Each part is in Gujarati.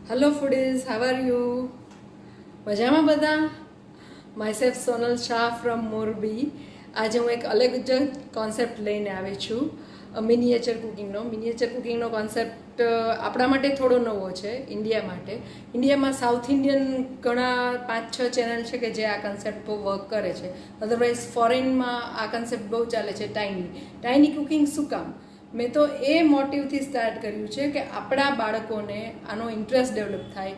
Hello foodies, how are you? મજામાં બધા? Myself Sonal Shah from Morbi. આજે હું એક અલગ જ કોન્સેપ્ટ લઈને આવી છું મિનિએચર કુકિંગનો કોન્સેપ્ટ આપણા માટે થોડો નવો છે ઇન્ડિયા માટે. ઇન્ડિયામાં સાઉથ ઇન્ડિયન ઘણા 5-6 ચેનલ છે કે જે આ કોન્સેપ્ટ બહુ વર્ક કરે છે. અધરવાઇઝ ફોરેનમાં આ કોન્સેપ્ટ બહુ ચાલે છે. ટાઇની કુકિંગ શું કામ? મેં તો એ મોટિવથી સ્ટાર્ટ કર્યું છે કે આપણા બાળકોને આનો ઇન્ટરેસ્ટ ડેવલપ થાય.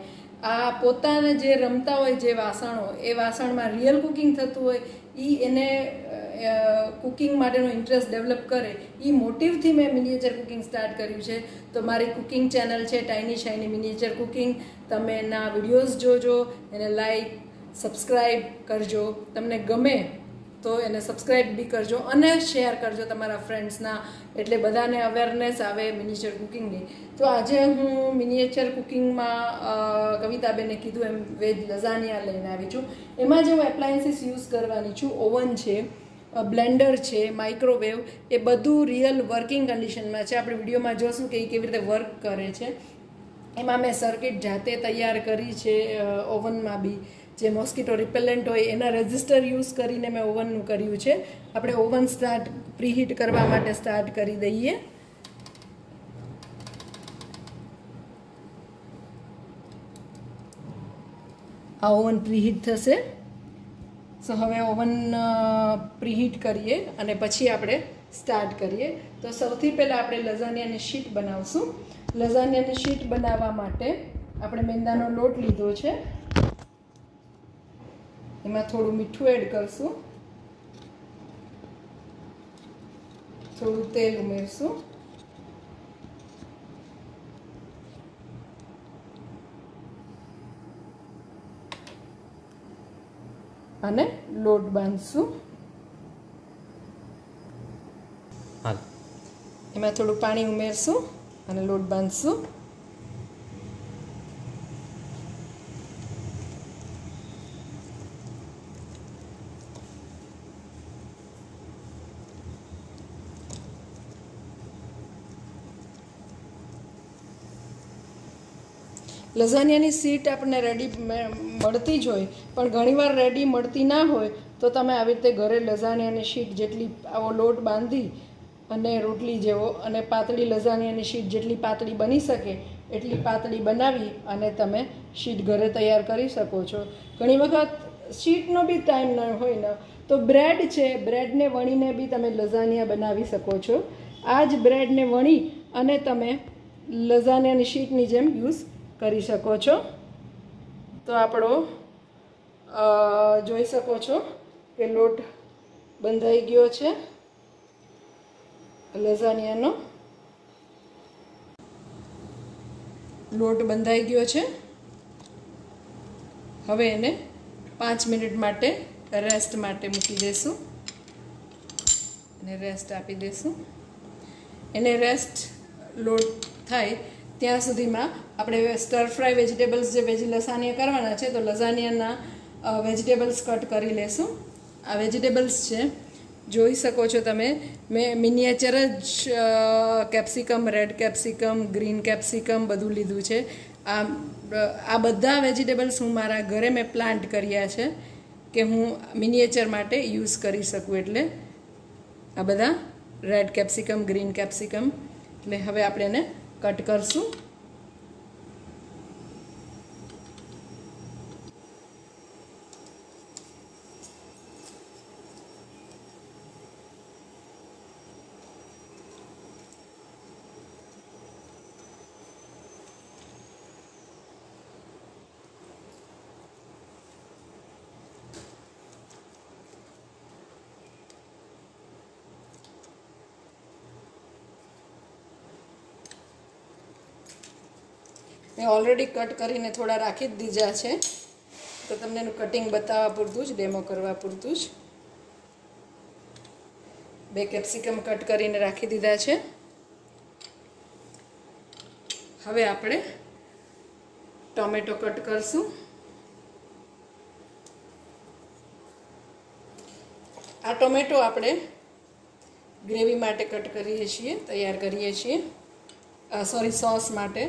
આ પોતાને જે રમતા હોય જે વાસણો એ વાસણમાં રિયલ કુકિંગ થતું હોય એને કુકિંગ માટેનો ઇન્ટરેસ્ટ ડેવલપ કરે એ મોટિવથી મેં મિનિએચર કુકિંગ સ્ટાર્ટ કર્યું છે. તો મારી કુકિંગ ચેનલ છે ટાઇની શાઇની મિનિએચર કુકિંગ. તમે એના વિડીયોઝ જોજો, એને લાઈક સબસ્ક્રાઈબ કરજો. તમને ગમે તો એને સબસ્ક્રાઈબ બી કરજો અને શેર કરજો તમારા ફ્રેન્ડ્સના, એટલે બધાને અવેરનેસ આવે મિનિએચર કુકિંગની. તો આજે હું મિનિએચર કુકિંગમાં કવિતાબેને કીધું એમ વેજ લઝાનિયા લઈને આવી છું. એમાં જે હું એપ્લાયન્સીસ યુઝ કરવાની છું, ઓવન છે, બ્લેન્ડર છે, માઇક્રોવેવ, એ બધું રિયલ વર્કિંગ કન્ડિશનમાં છે. આપણે વિડીયોમાં જોશું કે એ કેવી રીતે વર્ક કરે છે. એમાં મેં સર્કિટ જાતે તૈયાર કરી છે. ઓવનમાં બી જે મોસ્કીટો રિપેલન્ટ હોય એના રેઝિસ્ટર યુઝ કરીને મેં ઓવનનું કર્યું છે. આપણે ઓવન પ્રીહીટ કરવા માટે સ્ટાર્ટ કરી દઈએ. આ ઓવન પ્રીહીટ થશે. સો હવે ઓવન પ્રીહીટ કરીએ અને પછી આપણે સ્ટાર્ટ કરીએ. તો સૌથી પહેલાં આપણે લઝાનિયાની શીટ બનાવશું. લઝાનિયાની શીટ બનાવવા માટે આપણે મેંદાનો લોટ લીધો છે. એમાં થોડું મીઠું એડ કરશું, થોડું તેલ ઉમેરશું, અને લોટ બાંધશું. એમાં થોડું પાણી ઉમેરશું અને લોટ બાંધશું. લઝાનિયાની શીટ આપણને રેડી મળતી જ હોય, પણ ઘણીવાર રેડી મળતી ના હોય તો તમે આવી રીતે ઘરે લઝાનિયાની શીટ જેટલી આવો લોટ બાંધી અને રોટલી જેવો અને પાતળી લઝાનિયાની શીટ જેટલી પાતળી બની શકે એટલી પાતળી બનાવી અને તમે શીટ ઘરે તૈયાર કરી શકો છો. ઘણી વખત શીટનો બી ટાઈમ ન હોય ને તો બ્રેડ છે, બ્રેડને વણીને બી તમે લઝાનિયા બનાવી શકો છો. આ જ બ્રેડને વણી અને તમે લઝાનિયાની શીટની જેમ યુઝ કરી શકો છો. તો આપણો જોઈ શકો છો કે લોટ બંધાઈ ગયો છે લઝાનિયાનો. લોટ બંધાઈ ગયો છે. હવે એને 5 મિનિટ માટે રેસ્ટ માટે મૂકી દઈશું અને રેસ્ટ આપી દઈશું. એને રેસ્ટ લોટ થાય ત્યાં સુધીમાં આપણે સ્ટર ફ્રાય વેજીટેબલ્સ જે લઝાનિયા કરવાના છે તો લઝાનિયાના વેજીટેબલ્સ કટ કરી લેશું. આ વેજીટેબલ્સ છે, જોઈ શકો છો તમે. મેં મિનિએચર જ capsicum, red capsicum, green capsicum બધું લીધું છે. આ બધા વેજીટેબલ્સ હું મારા ઘરે મેં પ્લાન્ટ કર્યા છે કે હું મિનિએચર માટે યુઝ કરી શકું. એટલે આ બધા રેડ કેપ્સિકમ, ગ્રીન કેપ્સિકમ. એટલે હવે આપણે એને કટ કરશું. મેં ઓલરેડી કટ કરીને થોડા રાખી જ દીધા છે, તો તમને એનું કટિંગ બતાવવા પૂરતું જ, ડેમો કરવા પૂરતું જ. 2 કેપ્સિકમ કટ કરીને રાખી દીધા છે. હવે આપણે ટોમેટો કટ કરશું. આ ટોમેટો આપણે ગ્રેવી માટે કટ કરીએ છીએ, તૈયાર કરીએ છીએ. સોરી, સોસ માટે.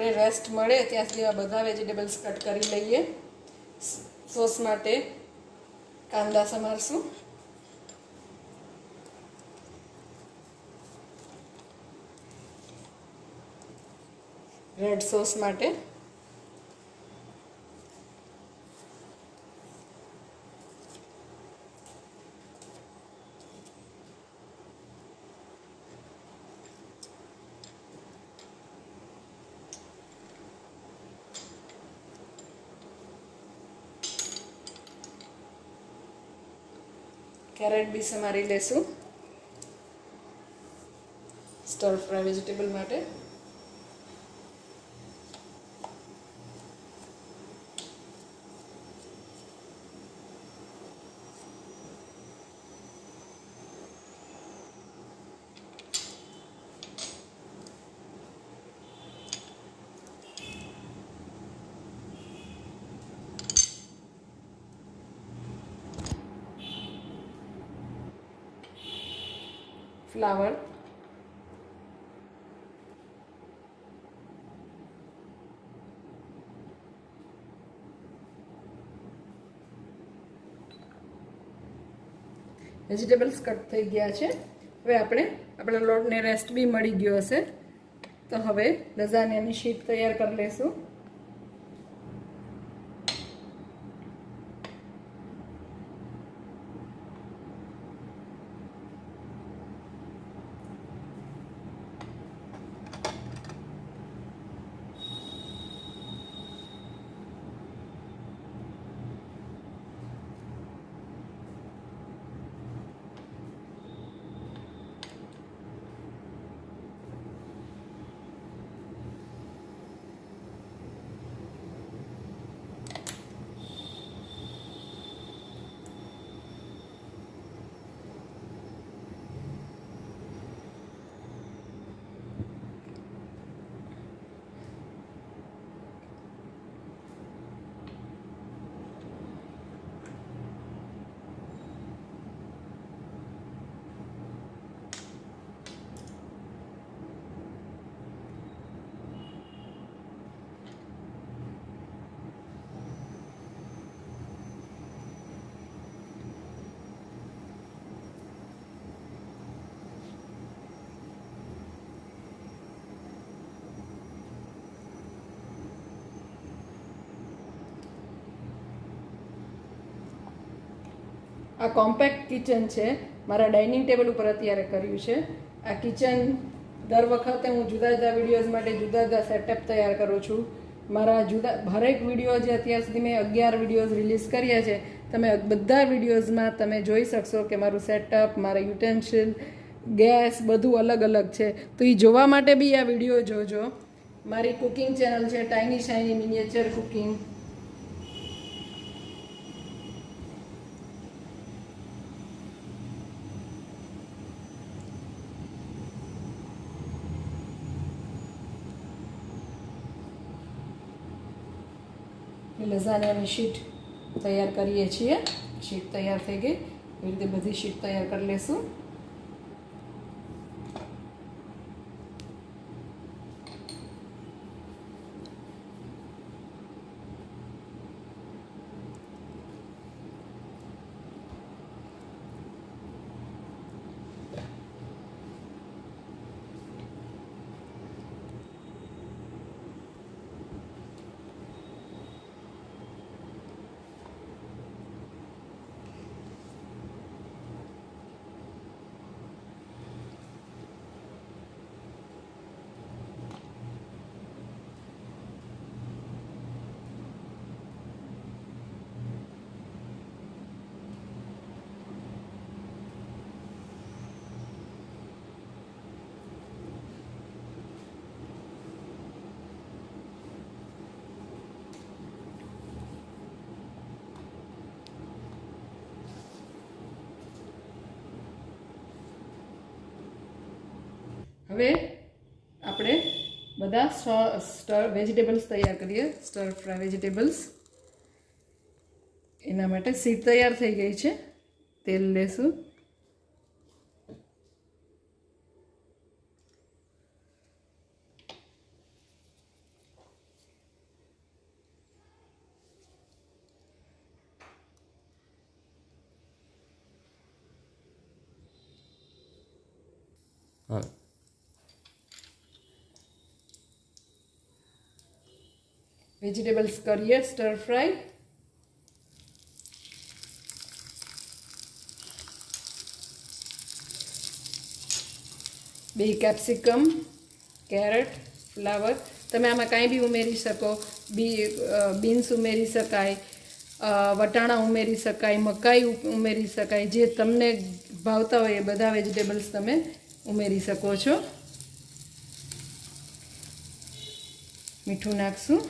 આપણે રેસ્ટ મળે ત્યાં સુધી આ બધા વેજીટેબલ્સ કટ કરી લઈએ. સોસ માટે કાંદા સમારશું. રેડ સોસ માટે કેરેટ બી સમારી લેશું સ્ટર ફ્રાય વેજીટેબલ માટે. ફ્લાવર, વેજીટેબલ્સ કટ થઈ ગયા છે. હવે આપણે આપણા લોટને રેસ્ટ બી મળી ગયો હશે તો હવે લઝાનિયાની શીટ તૈયાર કરી લઈશું. આ કોમ્પેક્ટ કિચન છે, મારા ડાઇનિંગ ટેબલ ઉપર અત્યારે કર્યું છે. આ કિચન દર વખતે હું જુદા જુદા વિડીયોઝ માટે જુદા જુદા સેટઅપ તૈયાર કરું છું. મારા હરેક વિડીયો જે અત્યાર સુધી મેં 11 વિડીયોઝ રિલીઝ કર્યા છે, તમે બધા વિડીયોઝમાં તમે જોઈ શકશો કે મારું સેટઅપ, મારા યુટેન્સિલ, ગેસ બધું અલગ અલગ છે. તો એ જોવા માટે બી આ વિડીયો જોજો. મારી કુકિંગ ચેનલ છે ટાઇની શાઇની મિનિએચર કુકિંગ. લઝાનિયાની શીટ તૈયાર કરીએ છીએ. શીટ તૈયાર થઈ ગઈ. એવી રીતે બધી શીટ તૈયાર કરી લેશું. હવે આપણે બધા સ્ટર વેજીટેબલ્સ તૈયાર કરીએ. સ્ટર ફ્રાય વેજીટેબલ્સ એના માટે શીટ તૈયાર થઈ ગઈ છે. તેલ લેશું. હા વેજીટેબલ્સ કરીએ સ્ટર ફ્રાય. બે કેપ્સિકમ, કેરેટ, ફ્લાવર, તમે આમાં કાંઈ બી ઉમેરી શકો. બીન્સ ઉમેરી શકાય, વટાણા ઉમેરી શકાય, મકાઈ ઉમેરી શકાય. જે તમને ભાવતા હોય એ બધા વેજીટેબલ્સ તમે ઉમેરી શકો છો. મીઠું નાખશું.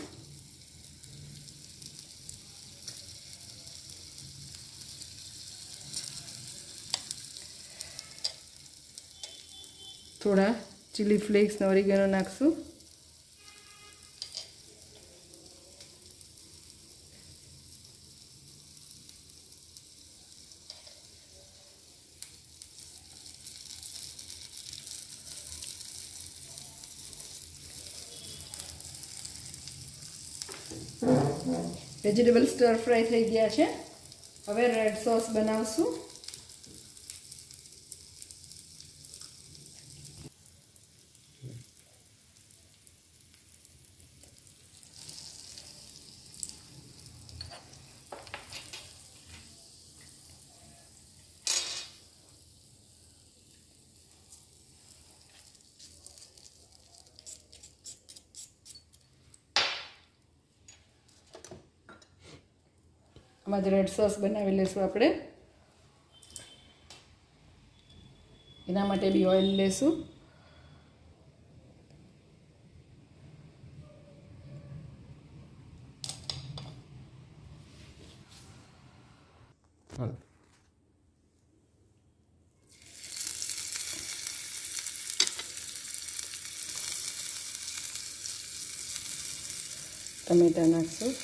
થોડા ચીલી ફ્લેક્સ ને ઓરિગેનો નાખશું. વેજીટેબલ સ્ટર ફ્રાય થઈ ગયા છે. હવે રેડ સોસ બનાવશું. આમાં જ રેડ સોસ બનાવી લઈશું આપણે. એના માટે બી ઓઇલ લેશું. હા ટમેટા નાખશું.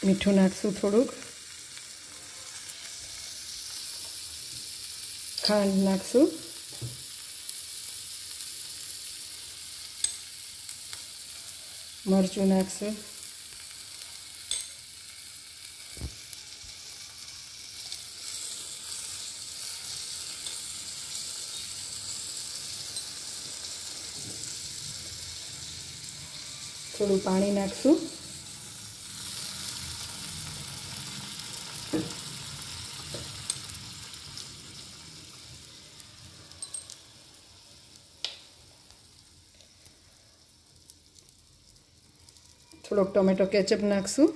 મીઠું નાખશું થોડુંક. ખાંડ નાખશું. મરચું નાખશું. થોડું પાણી નાખશું. થોડોક ટોમેટો કેચઅપ નાખશું.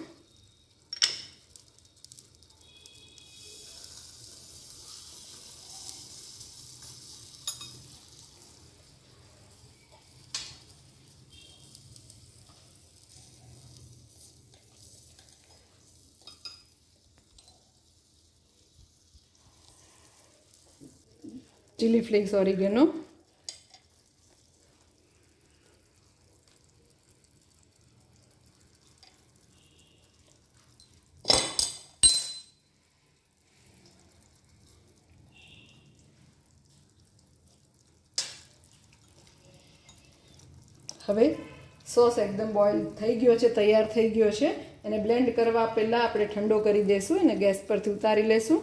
Chilli flakes oregano. હવે સોસ એકદમ બોઇલ થઈ ગયો છે, તૈયાર થઈ ગયો છે. એને બ્લેન્ડ કરવા પહેલાં આપણે ઠંડો કરી દઈશું અને ગેસ પરથી ઉતારી લઈશું.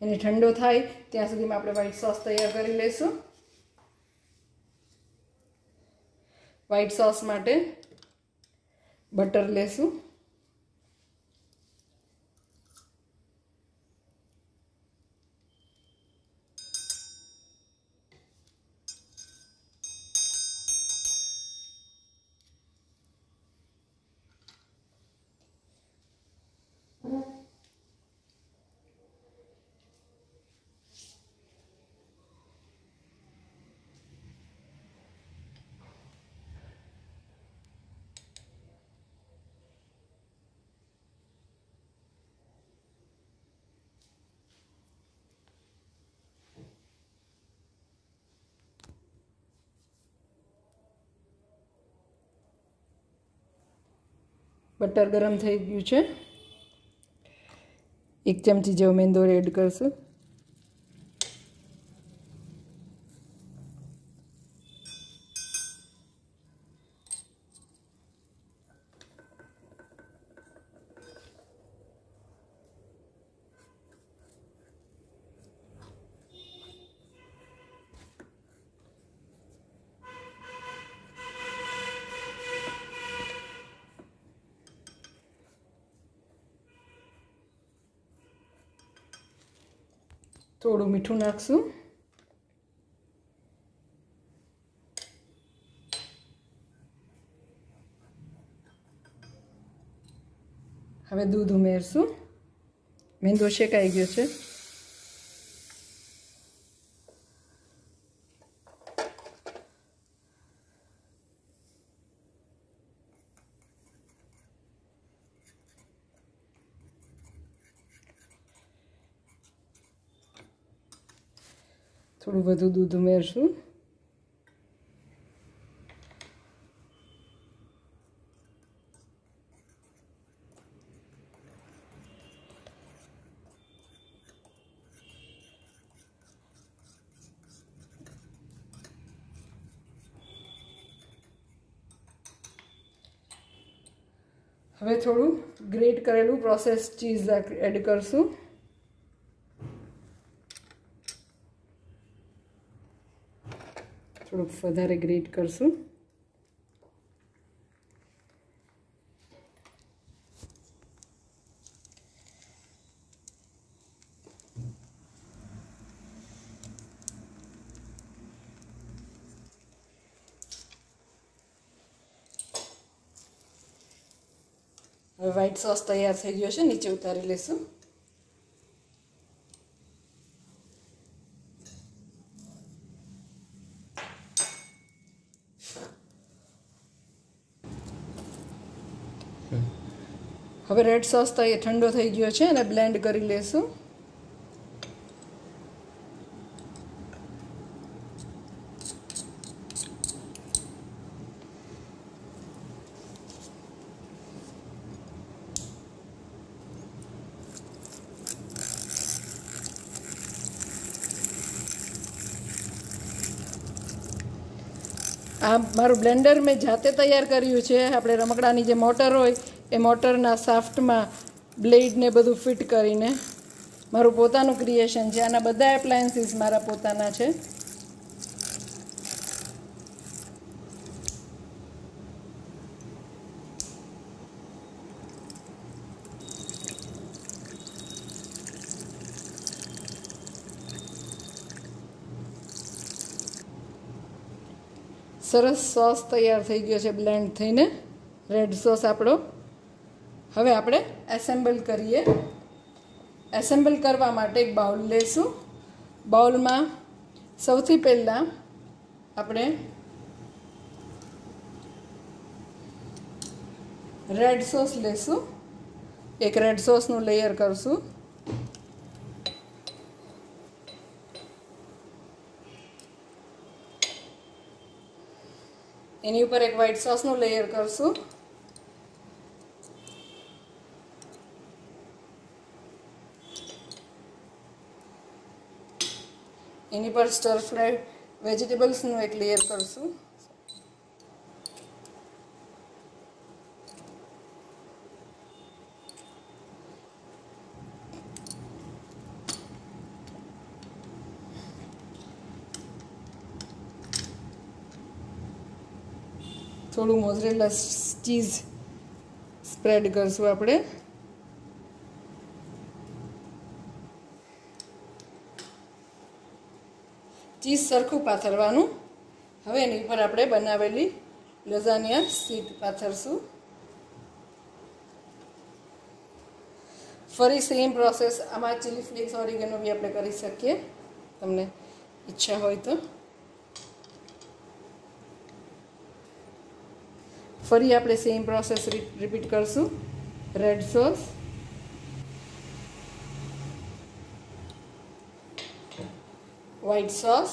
એને ઠંડો થાય ત્યાં સુધીમાં આપણે વ્હાઈટ સોસ તૈયાર કરી લઈશું. વ્હાઈટ સોસ માટે બટર લેશું. બટર ગરમ થઈ ગયું છે. 1 ચમચી જેવો મેંદો એડ કરશું. થોડું મીઠું નાખશું. હવે દૂધ ઉમેરશું. મેંદો શેકાઈ ગયો છે. થોડું વધુ દૂધ ઉમેરશું. હવે થોડું ગ્રેટ કરેલું પ્રોસેસ ચીઝ એડ કરશું. થોડુંક વધારે ગ્રેટ કરશું. હવે વ્હાઈટ સોસ તૈયાર થઈ ગયો છે. નીચે ઉતારી લેશું. હવે રેડ સોસ ઠંડો થઈ ગયો છે અને બ્લેન્ડ કરી લેશું. આ મારું બ્લેન્ડર મેં જાતે તૈયાર કર્યું છે. આપણે રમકડાની જે મોટર હોય એ મોટરના શાફ્ટમાં બ્લેડને બધું ફિટ કરીને મારું પોતાનું ક્રિએશન છે. આના બધા એપ્લાયન્સીસ મારા પોતાના છે. સરસ સોસ તૈયાર થઈ ગયો છે બ્લેન્ડ થઈને. રેડ સોસ આપણો. હવે આપણે એસેમ્બલ કરીએ. એસેમ્બલ કરવા માટે એક બાઉલ લઈશું. બાઉલમાં સૌથી પહેલાં આપણે રેડ સોસ લઈશું. એક રેડ સોસનું લેયર કરશું. એની ઉપર એક વ્હાઈટ સોસનું લેયર કરશું. એની પર સ્ટર ફ્રાઈડ વેજીટેબલ્સનું એક લેયર કરશું. થોડું મોઝરેલા ચીઝ સ્પ્રેડ કરશું આપણે. ચીઝ સરખું પાથરવાનું. હવે એની ઉપર આપણે બનાવેલી લઝાનિયા શીટ પાથરશું. ફરી સેમ પ્રોસેસ. આમાં ચીલી ફ્લેક્સ ઓરિગેનો બી આપણે કરી શકીએ તમને ઈચ્છા હોય તો. ફરી આપણે સેમ પ્રોસેસ રિપીટ કરશું. Red sauce, white sauce,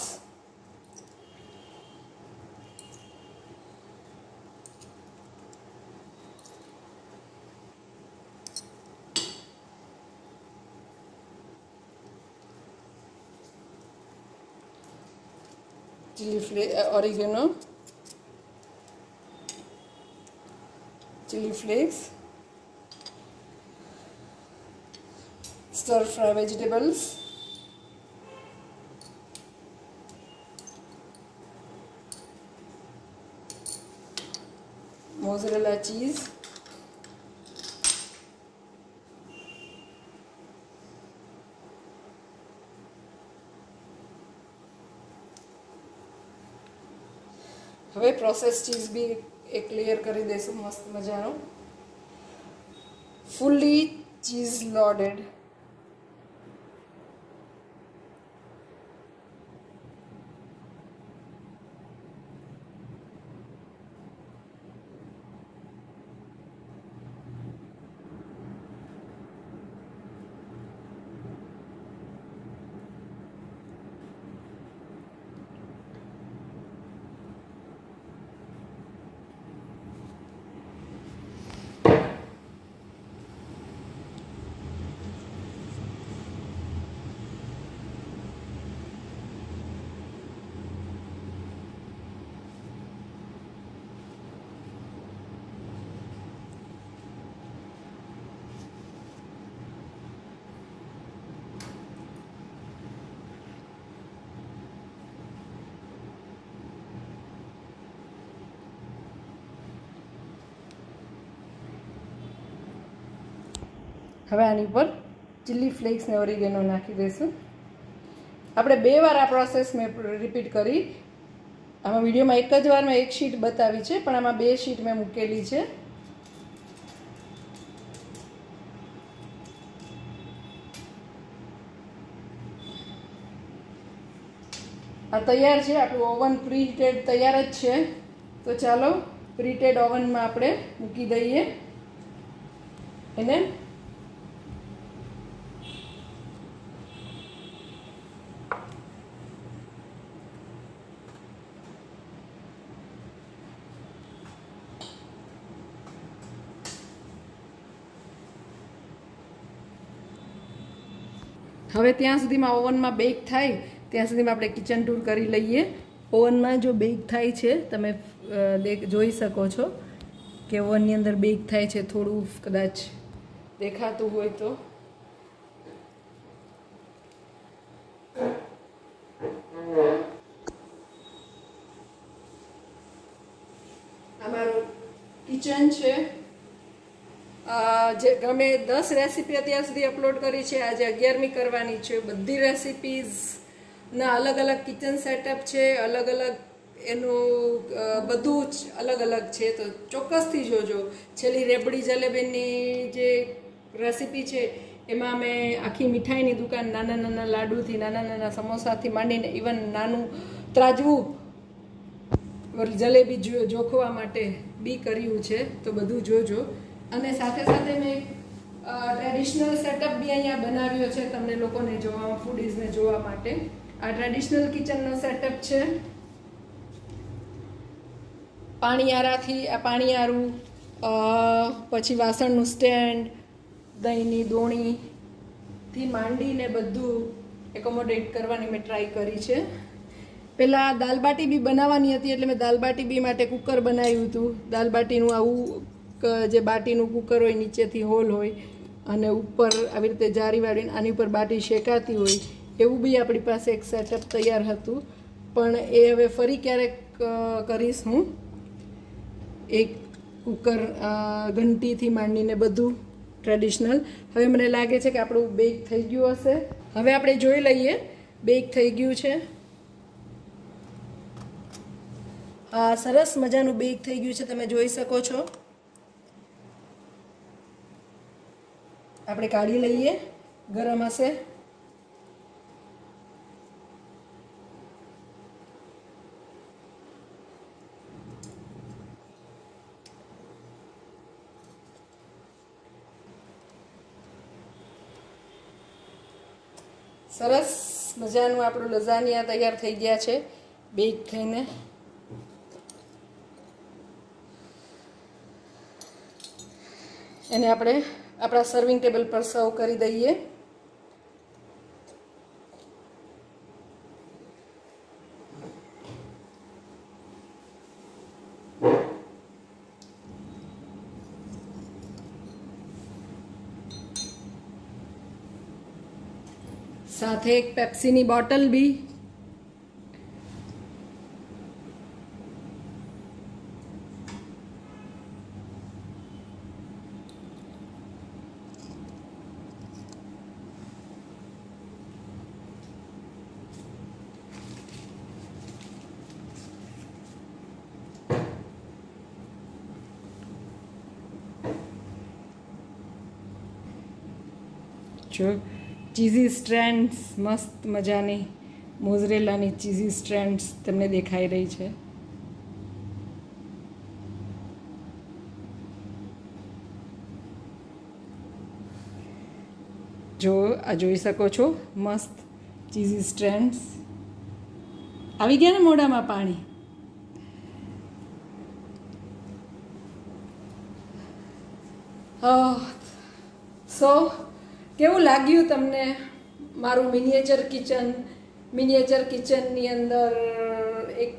oregano, chili flakes, stir fry vegetables, mozzarella cheese, હવે પ્રોસેસ ચીઝ બી એક લેયર કરી દઈશું મસ્ત મજાનો, ફુલ્લી ચીઝ લોડેડ. હવે આની ઉપર ચીલી ફ્લેક્સ ને ઓરિગેનો નાખી દઈશું. આપણે 2 વાર આ પ્રોસેસ મેં રિપીટ કરી. આમાં વિડીયોમાં એક જ વારમાં એક શીટ બતાવી છે, પણ આમાં 2 શીટ મેં મૂકેલી છે. આ તૈયાર છે. આપણું ઓવન પ્રીહીટેડ તૈયાર જ છે. તો ચાલો પ્રીહીટેડ ઓવનમાં આપણે મૂકી દઈએ એને. હવે ત્યાં સુધીમાં ઓવનમાં બેક થાય ત્યાં સુધીમાં આપણે કિચન ટૂર કરી લઈએ. ઓવનમાં જો બેક થાય છે તમે જોઈ શકો છો કે ઓવનની અંદર બેક થાય છે. થોડું કદાચ દેખાતું હોય તો અમારું કિચન છે. જે ગમે 10 રેસીપી અત્યાર સુધી અપલોડ કરી છે, આજે 11મી કરવાની છે. બધી રેસીપીઝના અલગ અલગ કિચન સેટઅપ છે, અલગ અલગ એનું બધું જ અલગ અલગ છે. તો ચોક્કસથી જોજો. છેલ્લી રેબડી જલેબીની જે રેસીપી છે એમાં મેં આખી મીઠાઈની દુકાન, નાના નાના લાડુથી નાના નાના સમોસાથી માંડીને ઇવન નાનું ત્રાજવું જલેબી જોખવા માટે બી કર્યું છે. તો બધું જોજો. અને સાથે સાથે મેં ટ્રેડિશનલ સેટઅપ બી અહીંયા બનાવ્યો છે તમને લોકોને જોવા, ફૂડીઝને જોવા માટે. આ ટ્રેડિશનલ કિચનનો સેટઅપ છે. પાણીયારાથી આ પાણીયારું, પછી વાસણનું સ્ટેન્ડ, દહીંની દોણીથી માંડીને બધું એકોમોડેટ કરવાની મેં ટ્રાય કરી છે. પહેલાં દાલબાટી બી બનાવવાની હતી એટલે મેં દાલબાટી બી માટે કુકર બનાવ્યું હતું. દાલબાટીનું આવું જે બાટીનું કુકર હોય, નીચેથી હોલ હોય અને ઉપર આવી રીતે જારી વાળીને આની ઉપર બાટી શેકાતી હોય, એવું બી આપણી પાસે એક સેટઅપ તૈયાર હતું. પણ એ હવે ફરી ક્યારેક કરીશ હું. એક કુકર, ઘંટીથી માંડીને બધું ટ્રેડિશનલ. હવે મને લાગે છે કે આપણું બેક થઈ ગયું હશે. હવે આપણે જોઈ લઈએ બેક થઈ ગયું છે. આ સરસ મજાનું બેક થઈ ગયું છે, તમે જોઈ શકો છો. આપણે કાઢી લઈએ. ગરમ હશે. સરસ મજાનું આપણું લઝાનિયા તૈયાર થઈ ગયા છે બેક થઈને. એને આપણે આપણા સર્વિંગ ટેબલ પર સર્વ કરી દઈએ. સાથે એક પેપ્સીની બોટલ બી. જો ચીઝી સ્ટ્રેન્ડ્સ, મસ્ત મજાની મોઝરેલાની ચીઝી સ્ટ્રેન્ડ્સ તમને દેખાઈ રહી છે. જો આ જોઈ શકો છો, મસ્ત ચીઝી સ્ટ્રેન્ડ્સ. આવી ગયા ને મોઢામાં પાણી. સો કેવું લાગ્યું તમને મારું મિનિએચર કિચનની અંદર એક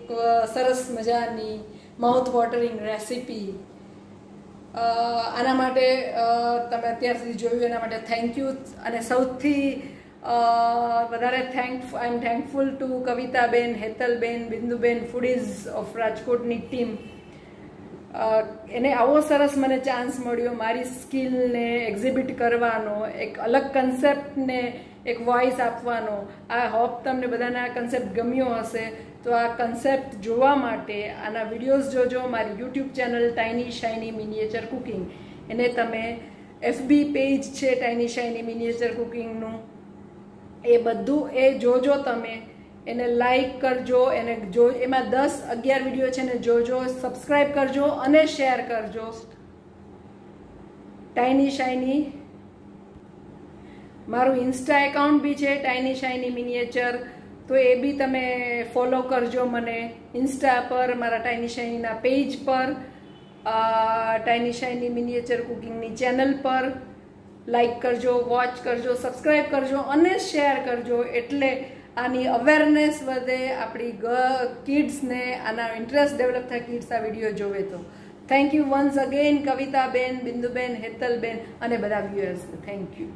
સરસ મજાની માઉથ વોટરિંગ રેસિપી. આના માટે તમે અત્યાર સુધી જોયું એના માટે થેન્ક યુ. અને સૌથી વધારે આઈ એમ થેન્કફુલ ટુ કવિતાબેન, હેતલબેન, બિંદુબેન, ફૂડીઝ ઓફ રાજકોટની ટીમ. એને આવો સરસ મને ચાન્સ મળ્યો મારી સ્કિલને એક્ઝિબિટ કરવાનો, એક અલગ કન્સેપ્ટને એક વોઇસ આપવાનો. આ હોપ તમને બધાને આ કન્સેપ્ટ ગમ્યો હશે. તો આ કન્સેપ્ટ જોવા માટે આના વિડીયોઝ જોજો. મારી YouTube channel tiny shiny miniature cooking, એને તમે FB પેજ છે ટાઇની શાઇની મિનિએચર કુકિંગનું, એ બધું એ જોજો. તમે એને લાઈક કરજો, એને જો એમાં 10-11 વિડીયો છે ને જોજો, સબસ્ક્રાઈબ કરજો અને શેર કરજો. ટાઇની શાઇની મારું ઇન્સ્ટા એકાઉન્ટ બી છે ટાઇની શાઇની મિનિએચર, તો એ બી તમે ફોલો કરજો મને ઇન્સ્ટા પર, મારા ટાઇની શાઇનીના પેજ પર, ટાઇની શાઇની મિનિએચર કુકિંગની ચેનલ પર. લાઈક કરજો, વોચ કરજો, સબસ્ક્રાઈબ કરજો અને શેર કરજો. એટલે આની અવેરનેસ વધે, આપણી કિડ્સને આના ઇન્ટરેસ્ટ ડેવલપ થાય કિડ્સ આ વિડીયો જોવે તો. Thank you once again કવિતાબેન, Binduben, Hetalben અને બધા વ્યુઅર્સ. Thank you.